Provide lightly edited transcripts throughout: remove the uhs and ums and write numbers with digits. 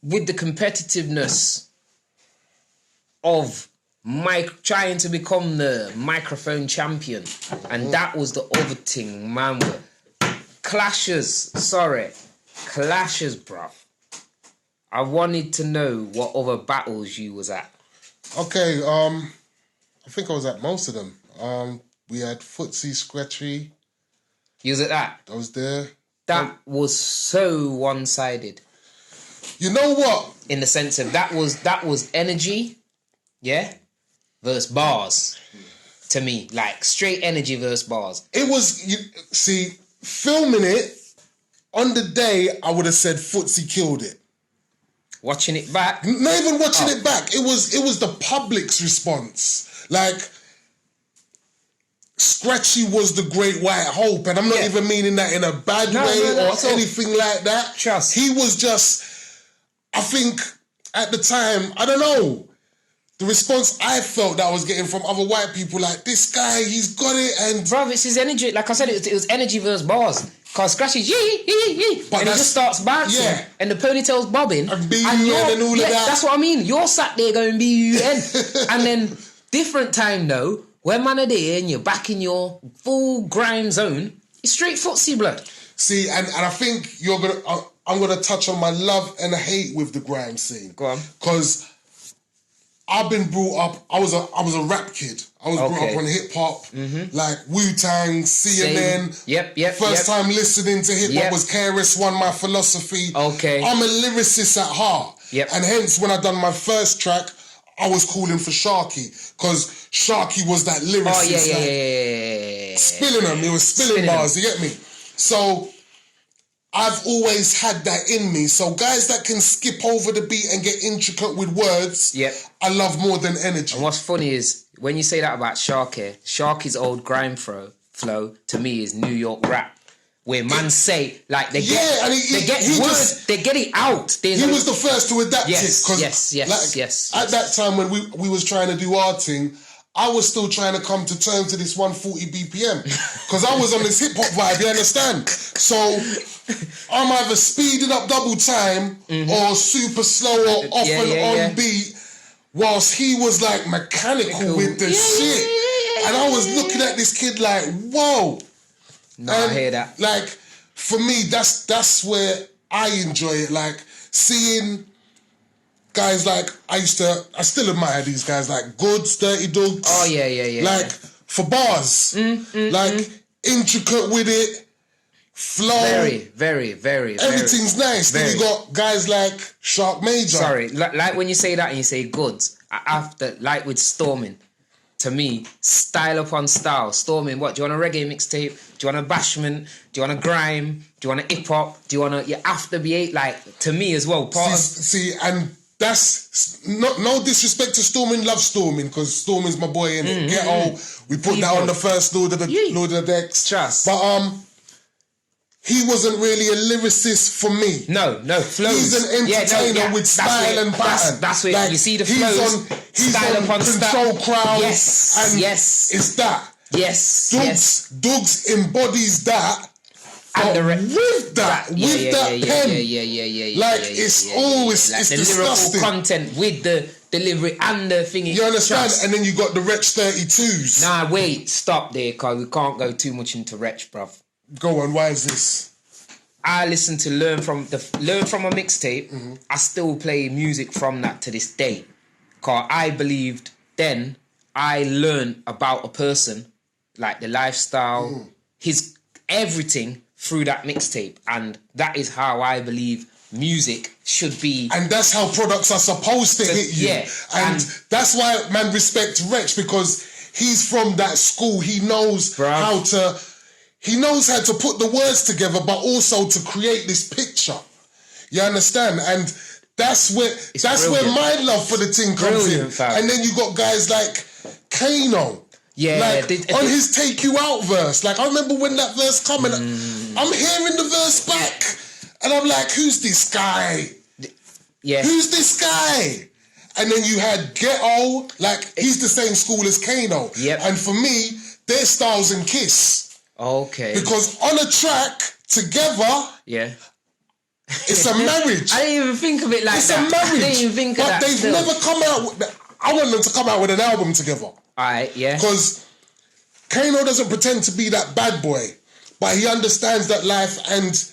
with the competitiveness of trying to become the microphone champion, and that was the other thing, man. Clashes, bruv. I wanted to know what other battles you was at. Okay, I think I was at most of them. We had Footsie, Scratchy. You was at that? I was there. That was so one-sided. You know what? In the sense of that was energy, yeah, versus bars. To me, like straight energy versus bars. It was, filming it on the day, I would have said Footsie killed it. Watching it back, not even watching it back. It was the public's response. Like, Scratchy was the great white hope, and I'm not even meaning that in a bad way or anything like that. Trust. He was just, I think, at the time, I don't know, the response I felt that I was getting from other white people, like, this guy, he's got it, and... Bruv, it's his energy. Like I said, it was energy versus bars. Because Scratchy's yee, and he just starts bouncing, and the ponytail's bobbing. And B-U-N and all of that. That's what I mean. You're sat there going B-U-N. And then, different time though, when man are there and you're back in your full grime zone, it's straight Footsie blood. See, and I think I'm gonna touch on my love and hate with the grime scene. Go on. Because I've been brought up, I was a rap kid. I was brought up on hip-hop, like Wu-Tang, CNN. Yep. First time listening to hip-hop was KRS-One, my philosophy. Okay. I'm a lyricist at heart. Yep. And hence, when I done my first track, I was calling for Sharky, because Sharky was that lyricist. Oh, yeah. Spilling them. It was spilling bars, you get me? So... I've always had that in me. So guys that can skip over the beat and get intricate with words, I love more than energy. And what's funny is, when you say that about Sharky's old grime flow, to me, is New York rap. Where man say, like, they get words, they get it out. He was the first to adapt it. Yes. At that time when we was trying to do our thing, I was still trying to come to terms to this 140 BPM. Because I was on this hip-hop vibe, you understand? So... I'm either speeding up double time or super slow or off on beat, whilst he was like mechanical with the shit. And I was looking at this kid like, whoa. No, I hear that. Like, for me, that's where I enjoy it. Like, seeing guys like, I still admire these guys like Goods, Dirty Dogs. Oh, yeah. Like, for bars. Like, intricate with it. Flow. Very. Everything's nice. Then you got guys like Shark Major. Sorry, like when you say that and you say Goods, after, like with Storming, to me, style upon style. Storming, what? Do you want a reggae mixtape? Do you want a bashment? Do you want a grime? Do you want a hip-hop? Do you want your after B8? Like, to me as well, and that's no disrespect to Storming, love Storming, because Storming's my boy, innit? Ghetto, we put that on the first load of the decks. Trust. But, he wasn't really a lyricist for me. No, flows. He's an entertainer with style and pattern. That's where like, you see the flows. He's on Control Crowd. Yes. It's that. Yes. Dugs embodies that. And with that pen. Like, it's always, like it's the disgusting. Lyrical content with the delivery and the thingy. You understand? And then you got the Wretch 32s. Nah, wait, stop there, because we can't go too much into Wretch, bruv. Go on, why is this? I listen to Learn from a mixtape. I still play music from that to this day. Because I believed then I learned about a person, like the lifestyle, his everything through that mixtape. And that is how I believe music should be. And that's how products are supposed to hit you. Yeah. And that's why, man, respect Wretch, because he's from that school. He knows how to... He knows how to put the words together, but also to create this picture. You understand? And that's where my love for the thing comes in. And then you got guys like Kano. Yeah. Like, on his Take You Out verse. Like, I remember when that verse come and I'm hearing the verse back. And I'm like, who's this guy? Yeah. Who's this guy? And then you had Ghetto. Like, he's the same school as Kano. Yep. And for me, their styles and Kiss. Okay. Because on a track together, It's a marriage. I didn't even think of it like It's that. a marriage. I didn't even think of but that. they've still. never come out with... I want them to come out with an album together. Alright, yeah. Because Kano doesn't pretend to be that bad boy, but he understands that life, and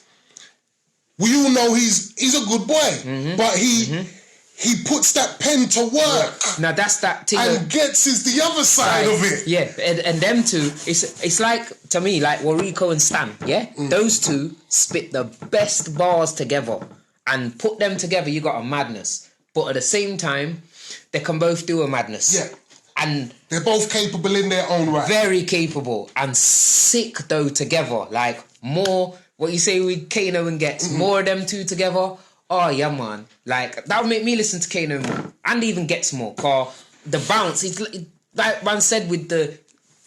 we all know he's a good boy, but he puts that pen to work. Now that's that thing. And gets is the other side of it. Yeah, and them two, it's like, to me, like Wariko and Stan, yeah? Those two spit the best bars together, and put them together, you got a madness. But at the same time, they can both do a madness. Yeah. And they're both capable in their own right. Very capable and sick though together. Like more, what you say with Kano and Gets, more of them two together. Oh yeah, man. Like that would make me listen to Kano more, and even Gets more. Cause the bounce, it's like man said with the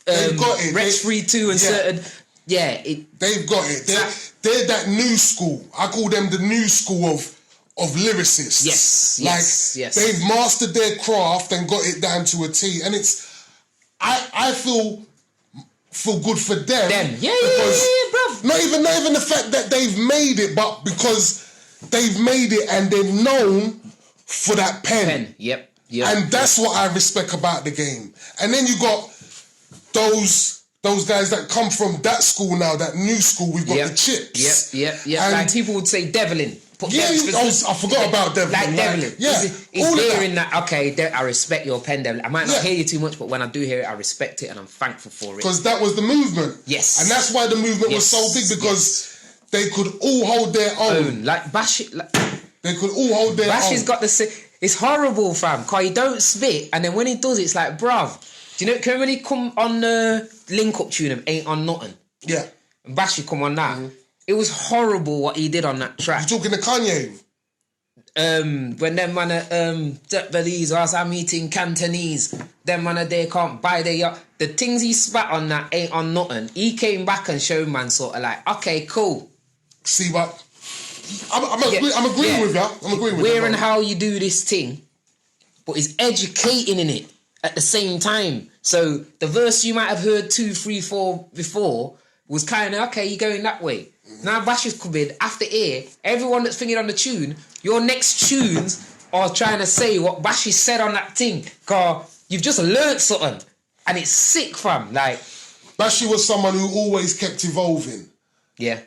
they've got it. Rex Free 2 and certain. Yeah, they've got it. They're that new school. I call them the new school of lyricists. Yes. They've mastered their craft and got it down to a T. And it's, I feel good for them. Yeah, bruv. Not even the fact that they've made it, but because they've made it and they're known for that pen. Yep. And that's what I respect about the game. And then you got those guys that come from that school now, that new school. We've got the Chips. Yep. Like people would say Devlin. I forgot about Devlin. Like Devlin. Yeah. It's there in that, okay, I respect your pen, Devlin. I might not hear you too much, but when I do hear it, I respect it and I'm thankful for it. Because that was the movement. Yes. And that's why the movement was so big, because they could all hold their own. Like Bash... they could all hold their Bash own. has got the... It's horrible, fam, because he don't spit, and then when he does it, it's like, bruv, do you know, can when he come on the link-up tune of Ain't On Nothing? Yeah. And Bash come on that. It was horrible what he did on that track. You're talking to Kanye? When them man Japanese or I'm eating Cantonese, them man they can't buy their yacht. The things he spat on that Ain't On Nothing. He came back and showed man sort of like, okay, cool. See what? I'm agreeing with you. I'm agreeing with you. Where and how you do this thing, but he's educating in it at the same time. So the verse you might have heard 2, 3, 4 before was kind of, okay, you're going that way. Now Bash is coming after ear. Everyone that's thinking on the tune, your next tunes are trying to say what Bash said on that thing. Cause you've just learnt something. And it's sick, fam. Like Bashi was someone who always kept evolving. Yeah.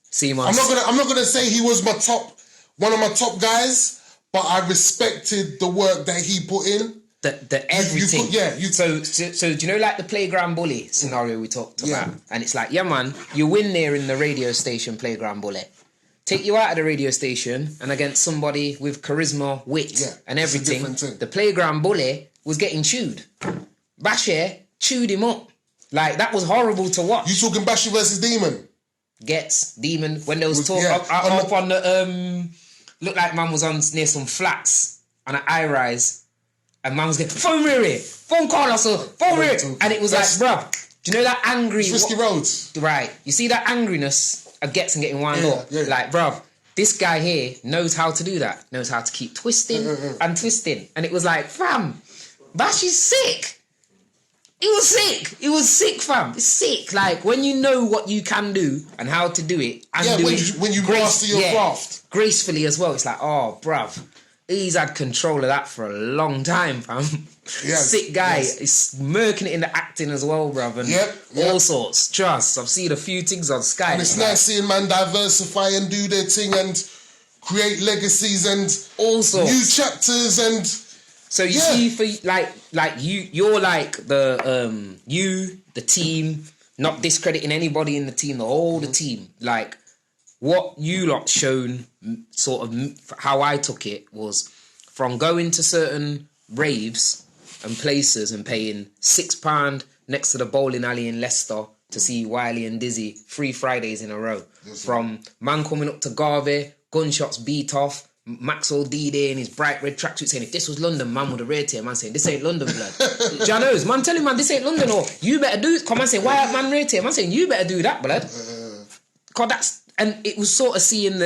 See, man. I'm not gonna say he was one of my top guys, but I respected the work that he put in. The everything. So do you know like the playground bully scenario we talked about? And it's like, yeah, man, you win there in the radio station playground bully. Take you out of the radio station and against somebody with charisma, wit, and everything. The playground bully was getting chewed. Bashir chewed him up. Like, that was horrible to watch. You talking Bashi versus Demon? Gets Demon when there was talk up on the looked like man was on near some flats on an high rise. And man was getting, phone Riri, phone call us, phone Riri. And it was like, bruv, do you know that angry... It's Risky Roads. Right. You see that angriness of Gets and getting wound up? Yeah. Like, bruv, this guy here knows how to do that. Knows how to keep twisting and twisting. And it was like, fam, Bash is sick. It was sick. It was sick, fam. It's sick. Like, when you know what you can do and how to do it. And do when you master your craft. Gracefully as well. It's like, oh, bruv. He's had control of that for a long time, fam. Sick guy. He's murking it in the acting as well, bruv. And all sorts. Trust. I've seen a few things on Sky. And it's nice seeing man diversify and do their thing and create legacies and all sorts. New chapters and... So you see, for like you're like the the team, not discrediting anybody in the team, the team. Like what you lot shown, sort of how I took it was from going to certain raves and places and paying £6 next to the bowling alley in Leicester to see Wiley and Dizzy 3 Fridays in a row. Yes, from man coming up to Garvey, gunshots beat off. Maxwell D there in his bright red tracksuit saying, if this was London, man would have rated him. Man saying, this ain't London, blood. Do you know? Man telling man, this ain't London, or you better do it. Come on, say, why man rated him? Man saying, you better do that, blood. Cause that's, and it was sort of seeing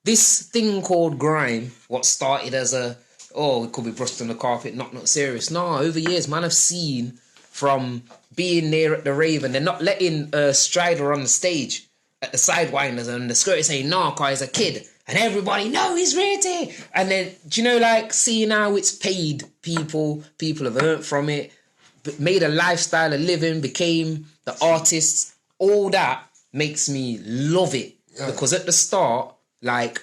this thing called grime, what started as it could be brushed on the carpet, not serious. No, over years, man, I've seen from being there at the rave and they're not letting Strider on the stage. at the sidewinders and the security saying, "No, cause he's a kid." And everybody, "No, he's rated." And then, do you know, like, seeing how it's paid people have earned from it, made a lifestyle, a living, became the artists, all that makes me love it. Yeah. Because at the start, like,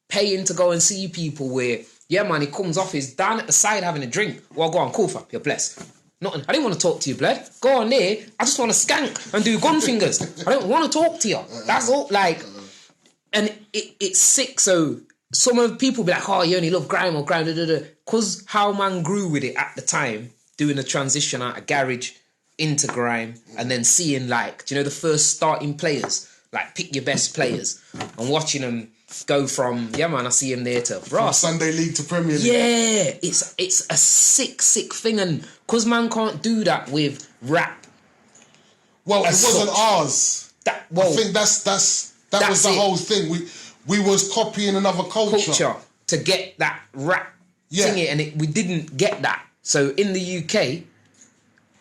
paying to go and see people where, yeah, man, he comes off, he's down at the side having a drink. Well, go on, cool, fam, you're blessed. Nothing. I didn't want to talk to you, blood. Go on there. I just want to skank and do gun fingers. I don't want to talk to you. That's all, like... And it's sick, so some of the people be like, "Oh, you only love grime or grime," because how man grew with it at the time, doing the transition out of garage into grime, and then seeing, like, do you know, the first starting players, like, pick your best players, and watching them go from, yeah, man, I see him there to from Sunday League to Premier League. Yeah, it's a sick thing, and because man can't do that with rap. Well, it wasn't ours. I think that was the whole thing. We was copying another culture to get that rap thing, and we didn't get that. So in the UK,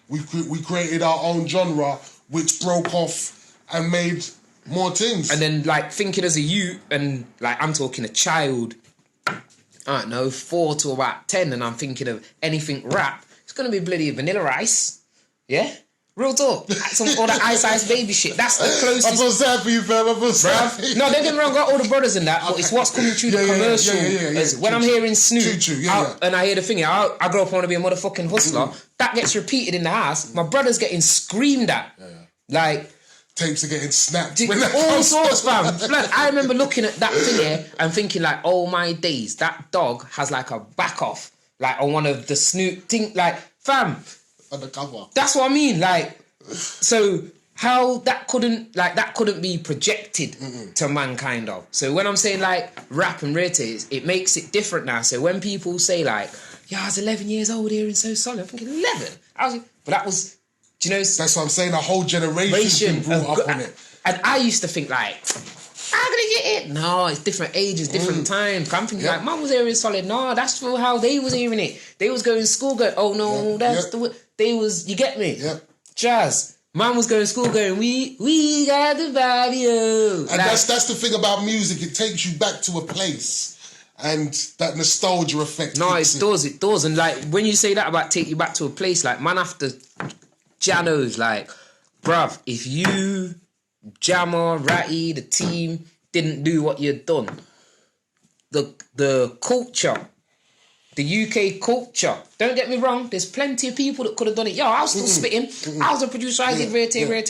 we created our own genre, which broke off and made more things. And then, like, thinking as a youth, and like, I'm talking a child, I don't know, 4 to about 10, and I'm thinking of anything rap. It's gonna be bloody Vanilla Ice, yeah. Real talk. All that Ice Baby shit. That's the closest. I feel sad for you, fam. I feel sad for you. No, don't get me wrong, got all the brothers in that, but it's what's coming through the commercial. When I'm hearing Snoop, and I hear the thing, I grow up, I want to be a motherfucking hustler, that gets repeated in the house. My brother's getting screamed at. Like... Tapes are getting snapped. All sorts, fam. I remember looking at that thing here and thinking, like, oh my days, that dog has, like, a back off, like, on one of the Snoop thing, like, fam... On the cover. That's what I mean. Like, so how that couldn't be projected to mankind of. So when I'm saying, like, rap and rated, it makes it different now. So when people say, like, "Yeah, I was 11 years old here and so solid," I'm thinking 11. But that was, do you know? That's what I'm saying. A whole generation been brought up on it. And I used to think, like, how can I get it? No, it's different ages, different times. I'm thinking, like, mum was hearing solid. No, that's for how they was hearing it. They was going to school going, "Oh no, that's the way." They was, you get me? Yeah. Jazz. Man was going to school going, we got the vibe, yo. And like, that's the thing about music. It takes you back to a place. And that nostalgia effect. No, it does. And, like, when you say that about take you back to a place, like, man after Janos, like, bruv, if you, Jammer, Ratty, the team, didn't do what you'd done, the culture... The UK culture. Don't get me wrong. There's plenty of people that could have done it. Yo, I was still spitting. I was a producer. I did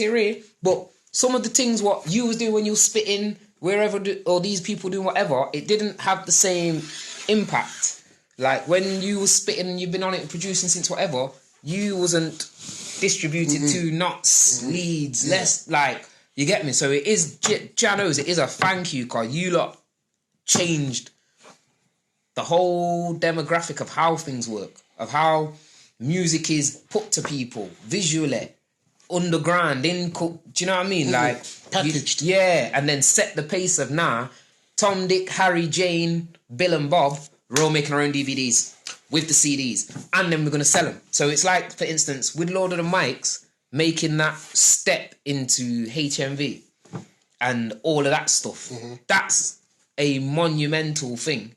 rate. But some of the things what you was doing when you was spitting, wherever, or these people doing whatever, it didn't have the same impact. Like when you was spitting and you've been on it and producing since whatever, you wasn't distributed to knots, leads, less, like, you get me? So it is, Janos, it is a thank you, cause you lot changed the whole demographic of how things work, of how music is put to people, visually, underground, do you know what I mean? Like, packaged. And then set the pace of now, Tom, Dick, Harry, Jane, Bill and Bob, we're all making our own DVDs with the CDs, and then we're going to sell them. So it's like, for instance, with Lord of the Mics, making that step into HMV and all of that stuff. That's a monumental thing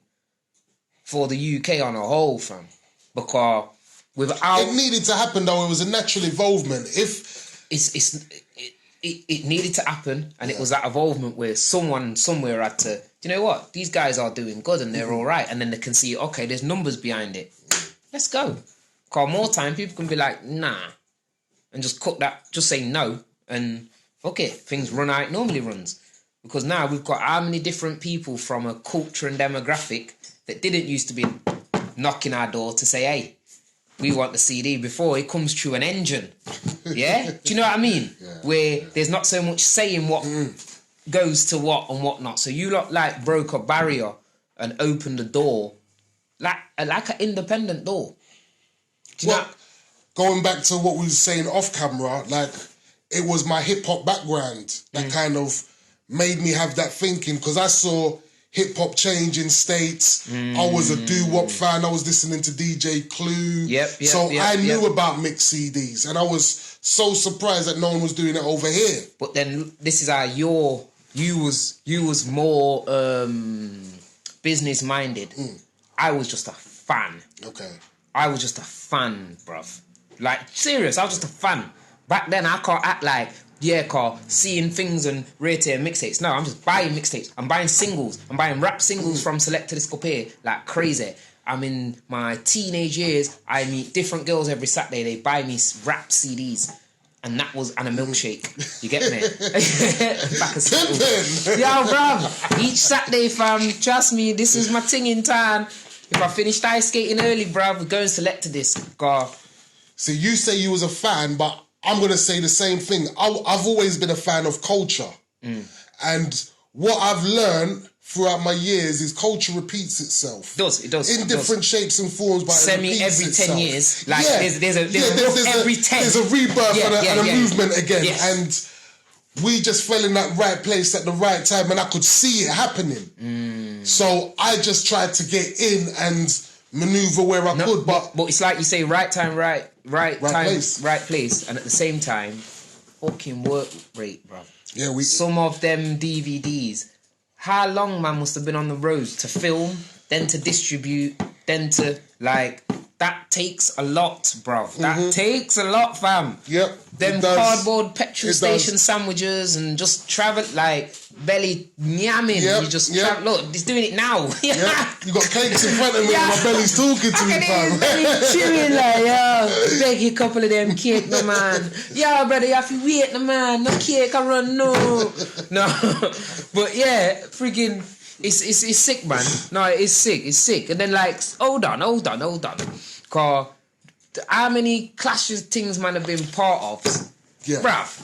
for the UK on a whole, fam. Because without... It needed to happen, though. It was a natural involvement. It needed to happen, and it was that involvement where someone somewhere had to, do you know what? These guys are doing good and they're all right. And then they can see, okay, there's numbers behind it. Let's go. Because more time, people can be like, nah. And just cut that, just say no. And, okay, things run out, it normally runs. Because now we've got how many different people from a culture and demographic that didn't used to be knocking our door to say, hey, we want the CD before it comes through an engine. Yeah? Do you know what I mean? Where there's not so much saying what goes to what and what not. So you lot, like, broke a barrier and opened the door like an independent door. Do you know? Going back to what we were saying off camera, like, it was my hip-hop background that kind of made me have that thinking, because I saw hip-hop change in States. I was a doo-wop fan. I was listening to DJ Clue. So I knew about mixed CDs, and I was so surprised that no one was doing it over here. But then this is how your you was more business minded. I was just a fan. Okay. I was just a fan, bruv. Like, serious, I was just a fan. Back then, I can't act like, seeing things and rating mixtapes. No, I'm just buying mixtapes. I'm buying singles. I'm buying rap singles from Selected Discopay like crazy. I'm in my teenage years. I meet different girls every Saturday. They buy me rap CDs. And a milkshake. You get me? Back of Yo, bruv. Each Saturday, fam, trust me, this is my thing in town. If I finished ice skating early, bruv, we're going Selected Disc. God. See, you say you was a fan, but I'm going to say the same thing. I've always been a fan of culture. And what I've learned throughout my years is culture repeats itself. It does. In different shapes and forms, but every 10 years. Like, there's every 10. There's a rebirth and a movement again. Yes. And we just fell in that right place at the right time, and I could see it happening. So I just tried to get in and maneuver where I could. But it's like you say, right time, right time, place. right place. And at the same time, fucking work rate, bro. Yeah, some of them DVDs, how long man must have been on the road to film, then to distribute, then to that takes a lot, bruv. That takes a lot, fam. Yep. Them cardboard petrol station sandwiches and just travel belly yamming. Yep. You just travel. Look, he's doing it now. Yep. You got cakes in front of me and my belly's talking to me, fam. Belly chewing beg you a couple of them cake, no man. Yo, brother, you have to wait, no man. No cake, I run, no. But yeah, freaking. It's sick, man. No, it's sick. And then hold on. Cause how many clashes things man have been part of? Yeah. Bruv.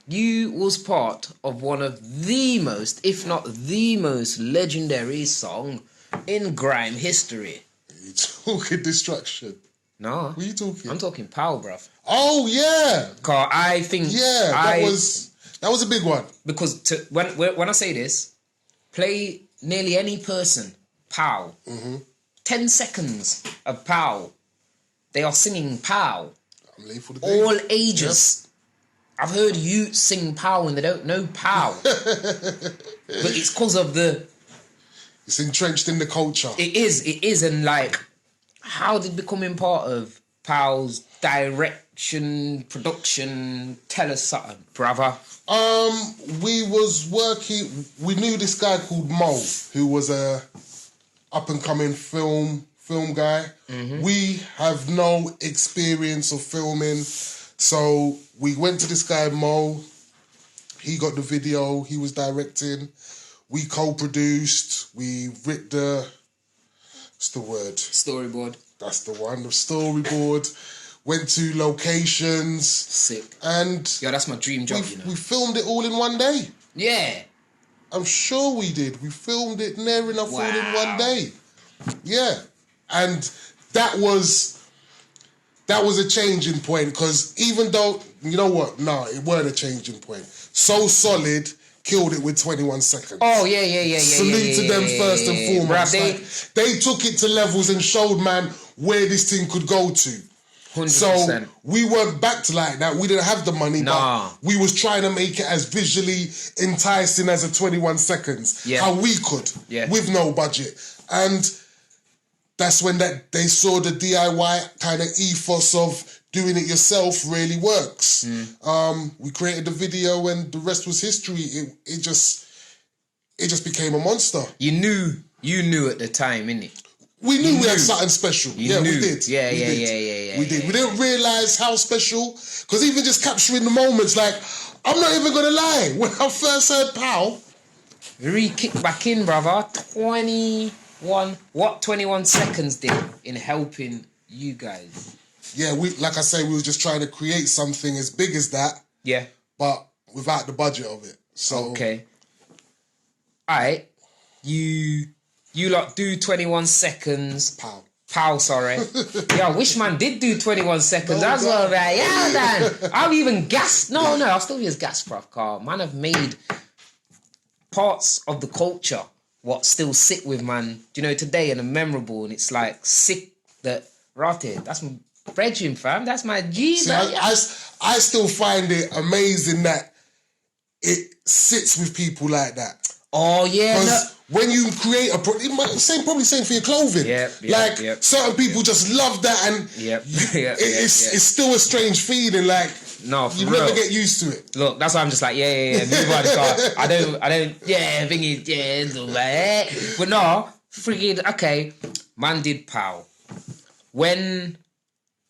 You was part of one of the most, if not the most legendary song in grime history. You talking destruction? No. What are you talking? I'm talking Pow, bruv. Oh yeah. Cause I think that was a big one. Because when I say this, play nearly any person, Pow. 10 seconds of Pow. They are singing Pow. I'm late for the day. All ages. Yep. I've heard you sing Pow and they don't know Pow. But it's because of it's entrenched in the culture. It is. And how did becoming part of Pow's direction, production, tell us something, brother? We was working. We knew this guy called Mo, who was a up and coming film guy. We have no experience of filming, so we went to this guy Mo. He got the video. He was directing. We co-produced. We writ what's the word? Storyboard. That's the one. The storyboard. Went to locations. Sick. And that's my dream job, we filmed it all in one day. Yeah. I'm sure we did. We filmed it near enough all in one day. Yeah. And that was a changing point, because even though, you know what? No, it weren't a changing point. So Solid killed it with 21 seconds. Oh, yeah. Salute to them first and foremost. Bruh, they took it to levels and showed man where this thing could go to. 100%. So we weren't backed like that. We didn't have the money, but we was trying to make it as visually enticing as a 21 seconds. Yeah. How we could, with no budget. And that's when they saw the DIY kind of ethos of doing it yourself really works. We created the video and the rest was history. It just became a monster. You knew at the time, innit? We knew we had something special. We did. We did. We didn't realise how special, because even just capturing the moments, I'm not even gonna lie. When I first heard Pow, kick back in, brother. 21 seconds did in helping you guys. Yeah, we were just trying to create something as big as that. Yeah. But without the budget of it. So okay. Alright. You lot do 21 seconds. Pow, sorry. Yeah, I wish man did do 21 seconds. That's what Dan. I'll even gas. No, I'll still use gas, bruv. Car. Man have made parts of the culture what still sit with man, today and are memorable, and it's sick that Rotted. That's my brethren, fam. That's my G. See, I still find it amazing that it sits with people like that. Oh yeah, Because when you create probably same for your clothing. Certain people just love that, and it's still a strange feeling. Like you never get used to it. Look, that's why I'm just like move on the car. I don't thingy but no, freaking okay. Man did pow. When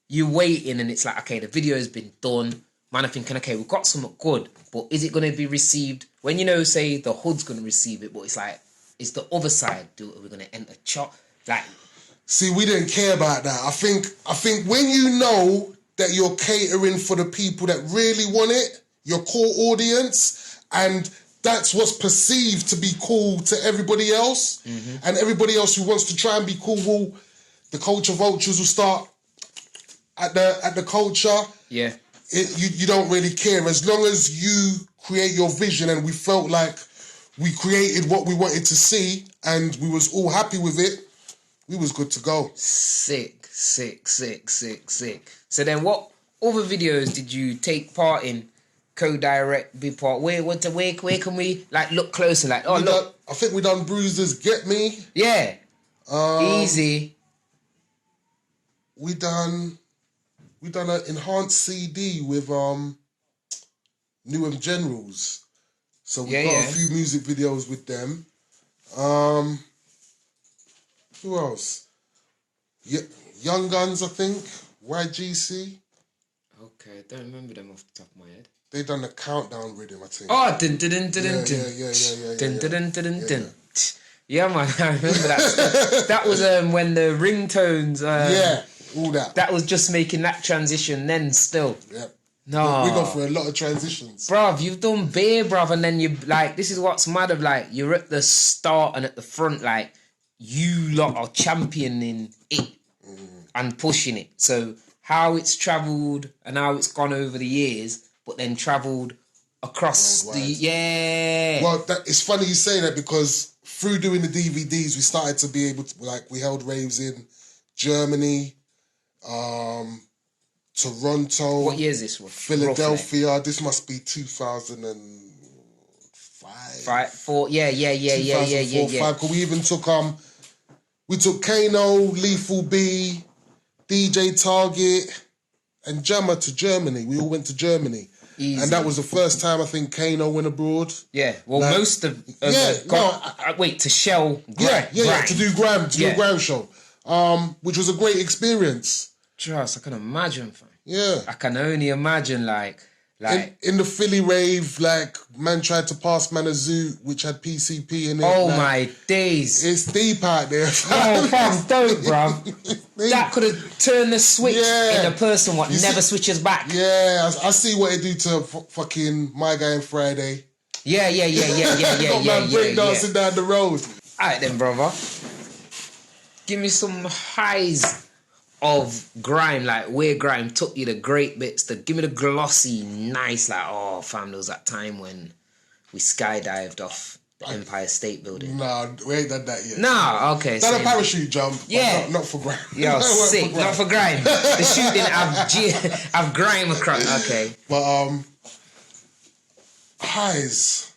you waiting and it's like, okay, the video has been done. Man, I'm thinking, okay, we've got something good, but is it going to be received? When say the hood's going to receive it, but it's like, it's the other side. Are we going to enter chop? Like, see, we didn't care about that. I think when you know that you're catering for the people that really want it, your core audience, and that's what's perceived to be cool to everybody else, and everybody else who wants to try and be cool, the culture vultures will start at the culture. Yeah. You don't really care as long as you create your vision, and we felt like we created what we wanted to see and we was all happy with it. We was good to go. Sick. So then, what other videos did you take part in? Co-direct, be part. Where can we like look closer? Like, look. I think we done Bruiser's Get Me. Yeah. Easy. We done an enhanced CD with Newham Generals. So we got a few music videos with them. Who else? Young Guns, I think. YGC. Okay, I don't remember them off the top of my head. They done the countdown rhythm, I think. Oh, dun. Yeah, man, I remember that. That was when the ringtones. All that. That was just making that transition. Then still. Yep. No. We go for a lot of transitions. Bruv, you've done beer, bruv, and then you like. This is what's mad of like you're at the start and at the front, like you lot are championing it and pushing it. So how it's travelled and how it's gone over the years, but then travelled across worldwide. Well, it's funny you say that because through doing the DVDs, we started to be able to we held raves in Germany, Toronto. What year is this one? Philadelphia. Roughly? This must be 2005. 4. Yeah. 5. Cause we even took Kano, Lethal B, DJ Target, and Jammer to Germany. We all went to Germany. Easy. And that was the first time I think Kano went abroad. Yeah, well, most of to Shell. To do Grime show, which was a great experience. Trust, I can imagine, fam. Yeah, I can only imagine, like in the Philly rave, man tried to pass man a zoo which had PCP in it. Oh my days! It's deep out there. Oh, fam, don't, bruv. That could have turned the switch in a person never switches back. Yeah, I see what it do to fucking My Guy on Friday. Yeah. Break dancing down the road. Alright then, brother. Give me some highs of grime, like where grime took you, the great bits. Give me the glossy, nice, like, oh fam, there was that time when we skydived off the Empire State Building. Nah, we ain't done that yet. Nah, okay. Done a parachute jump. Yeah. Not for grime. Yo, sick. Not for grime. The shooting I've grime across. Okay. But highs.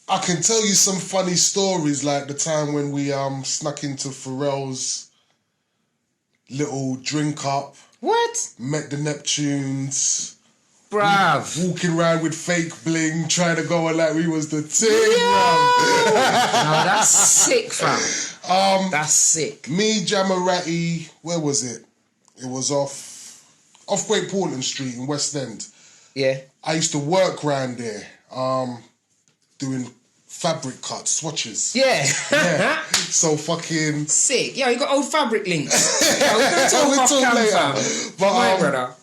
I can tell you some funny stories, like the time when we snuck into Pharrell's little drink up. What? Met the Neptunes. Bruv. Walking around with fake bling, trying to go on like we was the team. No, that's sick, fam. That's sick. Me, Jamarati, where was it? It was off Great Portland Street in West End. Yeah. I used to work around there, doing fabric cuts, swatches. Yeah. So fucking sick. Yo, you got old fabric links. Yo, we're gonna talk off cam, fam. But my brother.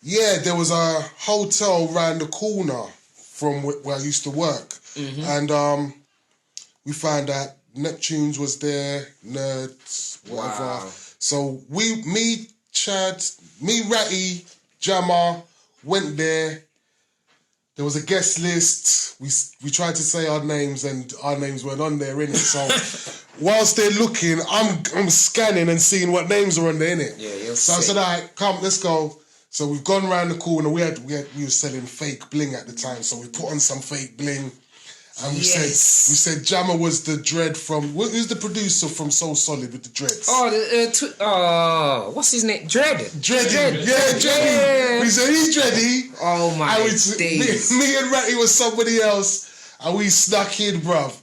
Yeah, there was a hotel round the corner from where I used to work, and we found out Neptunes was there, Nerds, whatever. Wow. So me, Ratty, Jammer went there. There was a guest list. We tried to say our names and our names weren't on there, innit? So whilst they're looking, I'm scanning and seeing what names are on there, innit? Yeah, you're So sick. I said, all right, come, let's go. So we've gone around the corner. We were selling fake bling at the time, so we put on some fake bling. And we said Jammer was the dread from... Who's the producer from Soul Solid with the dreads? What's his name? Dread. Dready. Yeah, Dready. Yeah. We said, he's Dready. Oh, my days. Me and Ratty was somebody else, and we snuck in, bruv.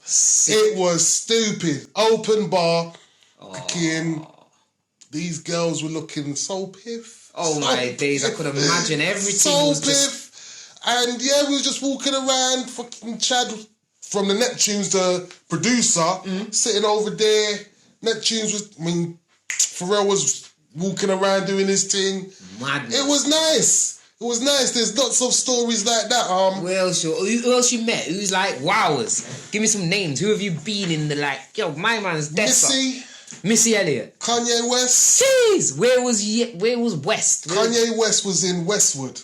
It was stupid. Open bar, kicking. These girls were looking so piff. Oh, my days. I could imagine everything so was piff. just... And yeah, we was just walking around, fucking Chad... From the Neptunes, the producer, sitting over there. Neptunes Pharrell was walking around doing his thing. Madness. It was nice. There's lots of stories like that. Who else you met? Who's like wowers? Give me some names. Who have you been in the my man's desk? Missy Elliott. Kanye West. Jeez, where was West? Kanye West was in Westwood,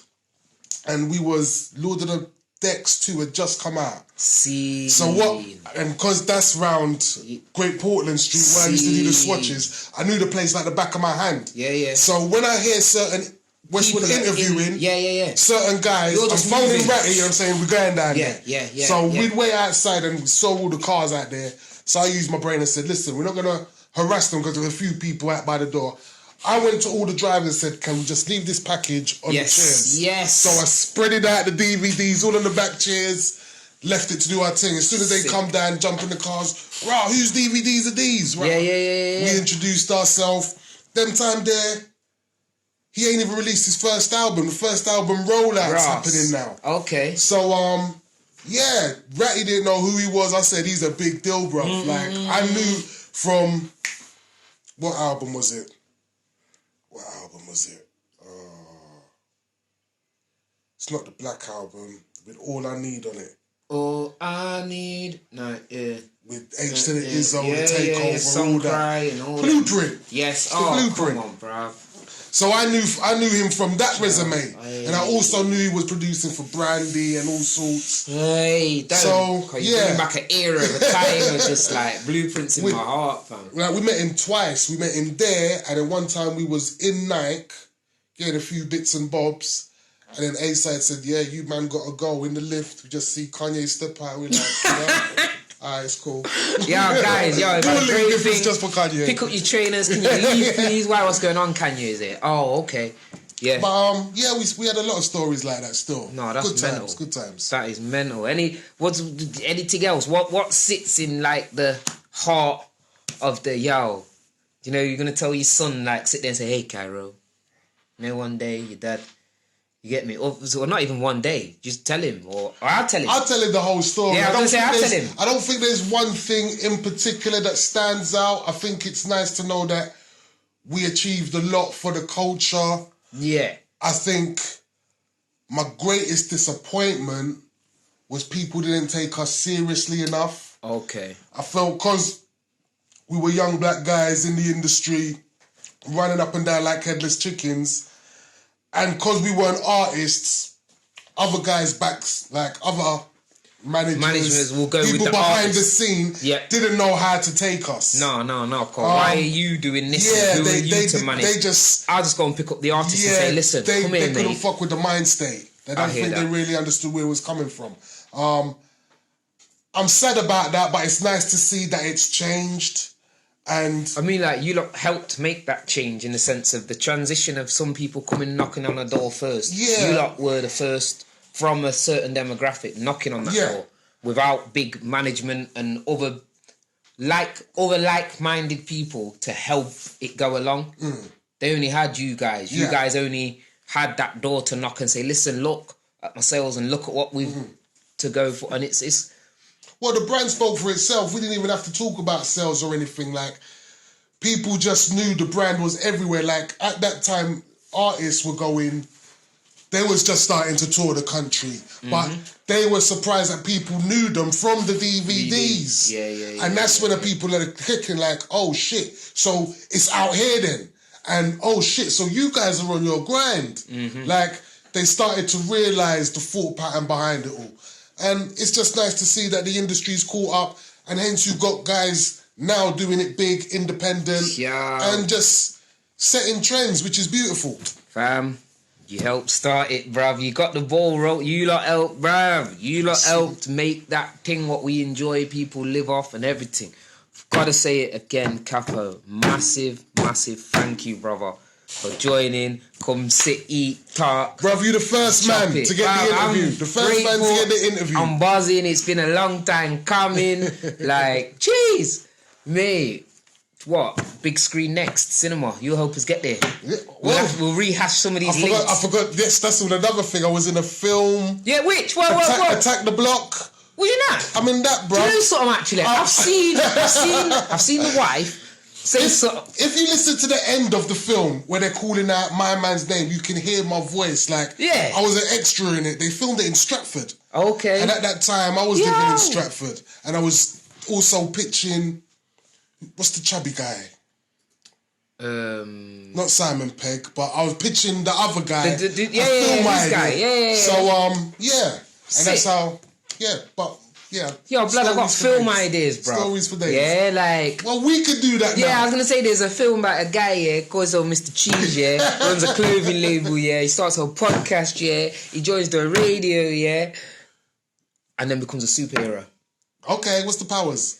and we was Lord of the Decks 2 had just come out. See. So what? And because that's round Great Portland Street where I used to do the swatches, I knew the place like the back of my hand. Yeah. So when I hear certain Westwood interviewing, certain guys, I'm phoning Ratty, you know what I'm saying, we're going down there. Yeah. So we'd wait outside and we saw all the cars out there. So I used my brain and said, listen, we're not going to harass them because there were a few people out by the door. I went to all the drivers and said, can we just leave this package on the chairs? Yes. So I spread it out, the DVDs, all on the back chairs, left it to do our thing. As soon as they come down, jump in the cars, right, whose DVDs are these? Right. Yeah. We introduced ourselves. Them time there, he ain't even released his first album. The first album rollout's happening now. Okay. So, Ratty didn't know who he was. I said, he's a big deal, bro. Like, I knew from... What album was it? It's not the Black Album with All I Need on it. All I Need, with H to the Izzo, the Takeover, Song all Cry that. and all Blueprint. That. Yes, the Blueprint. Come on, bruv. So I knew him from that resume, and I also knew he was producing for Brandy and all sorts. Hey, so bring back an era of a time of just like blueprints in my heart, fam. Like we met him twice. We met him there, and then one time we was in Nike, getting a few bits and bobs. And then A-Side said, yeah, you man got to go in the lift. We just see Kanye step out. We're like, alright, it's cool. Guys, if I thing, just for Kanye. Pick up your trainers. Can you leave, please? Why? What's going on, Kanye? Is it? Oh, okay. Yeah. But we had a lot of stories like that still. No, that's good mental. Good times. That is mental. Anything else? What sits in like the heart of the yo? You know, you're gonna tell your son like sit there and say, hey, Cairo. You know, one day your dad. You get me? Or not even one day. Just tell him. Or I'll tell him. I'll tell him the whole story. Yeah, I'll tell him. I don't think there's one thing in particular that stands out. I think it's nice to know that we achieved a lot for the culture. Yeah. I think my greatest disappointment was people didn't take us seriously enough. Okay. I felt because we were young black guys in the industry, running up and down like headless chickens, and because we weren't artists, other guys like other managers will go people with the behind artists. the scene didn't know how to take us. No. Why are you doing this? Yeah, they just... I'll just go and pick up the artist and say, listen, come here, mate. They couldn't fuck with the mind state. They don't think they really understood where it was coming from. I'm sad about that, but it's nice to see that it's changed. And I mean, like, you lot helped make that change in the sense of the transition of some people coming knocking on a door first. Yeah. You lot were the first from a certain demographic knocking on that door without big management and other like-minded people to help it go along. They only had you guys. You guys only had that door to knock and say, listen, look at my sales and look at what we've to go for. And it's well, the brand spoke for itself. We didn't even have to talk about sales or anything. Like, people just knew the brand was everywhere. Like, at that time, artists were going... They was just starting to tour the country. But they were surprised that people knew them from the DVDs. Yeah. And that's when the people are clicking like, oh, shit. So, it's out here then. And, oh, shit, so you guys are on your grind. Like, they started to realise the thought pattern behind it all. And it's just nice to see that the industry's caught up, and hence you've got guys now doing it big, independent, and just setting trends, which is beautiful. Fam, You helped start it, bruv. You got the ball rolling. You lot helped, bruv. You lot helped make that thing what we enjoy, people live off and everything. Gotta say it again, Capo. Massive, massive thank you, brother, for joining. Come sit, eat, talk. Bruv, you the first man to get the interview. The first man to get the interview. I'm buzzing. It's been a long time coming. Like, jeez. Mate. What? Big screen next. Cinema. You'll help us get there. Yeah, We'll rehash some of these links. I forgot. Yes, that's another thing. I was in a film. Yeah, which? What? Attack the Block. Were you not? I'm in that, bro. Do you know something actually? I've seen the wife say something. If you listen to the end of the film where they're calling out my man's name, you can hear my voice. Like, yeah, I was an extra in it. They filmed it in Stratford. Okay. And at that time, I was living in Stratford, and I was also pitching. What's the chubby guy? Not Simon Pegg, but I was pitching the other guy. This guy. Yeah. So and that's how. Yeah, but yeah. Yo, blood, I've got film ideas, bro. Stories for days. Yeah, like. Well, we could do that now. Yeah, I was gonna say there's a film about a guy, yeah, calls on Mr. Cheese, yeah, runs a clothing label, yeah, he starts a podcast, yeah, he joins the radio, yeah, and then becomes a superhero. Okay, what's the powers?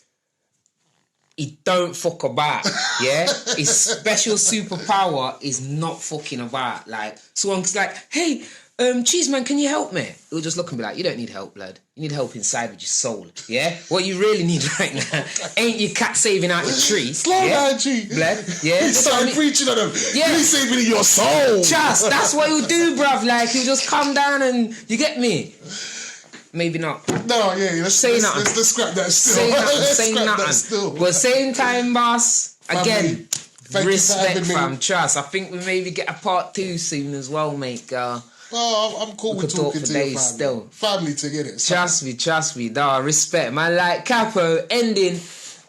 He don't fuck about, yeah? His special superpower is not fucking about. Like, someone's like, hey, Cheese Man, can you help me? He'll just look and be like, you don't need help, blood. You need help inside with your soul, yeah? What you really need right now ain't your cat saving out the tree. Slow down, G. Blood, yeah? He started preaching at him. Yeah. He's saving your soul. Just, that's what he'll do, bruv. Like, he'll just come down and, you get me? Maybe not. No, yeah, let's scrap that still. Say nothing. But same time, boss, again, respect, fam, trust. I think we maybe get a part 2 soon as well, mate, girl. Oh, I'm cool with talking to your family. Still. Family to get it. Trust me, dawg, respect. Man, like Capo, ending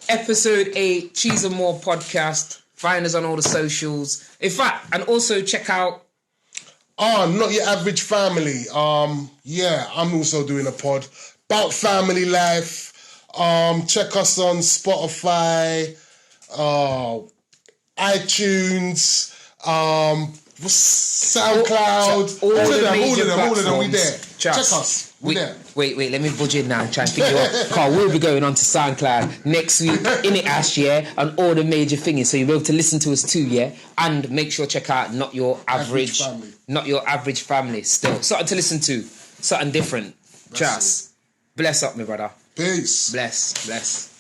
episode 8, Cheese and More podcast. Find us on all the socials. In fact, and also check out Not Your Average Family. Yeah, I'm also doing a pod about family life. Check us on Spotify, iTunes, SoundCloud, all of them, we there. Check us. We there. Wait, let me budget now and try and figure out. Carl, we'll be going on to SoundCloud next week, in it Ash, yeah, and all the major things, so you'll be able to listen to us too, yeah? And make sure check out Not Your Average Family still. Something to listen to. Something different. Trust. Bless up, my brother. Peace. Bless.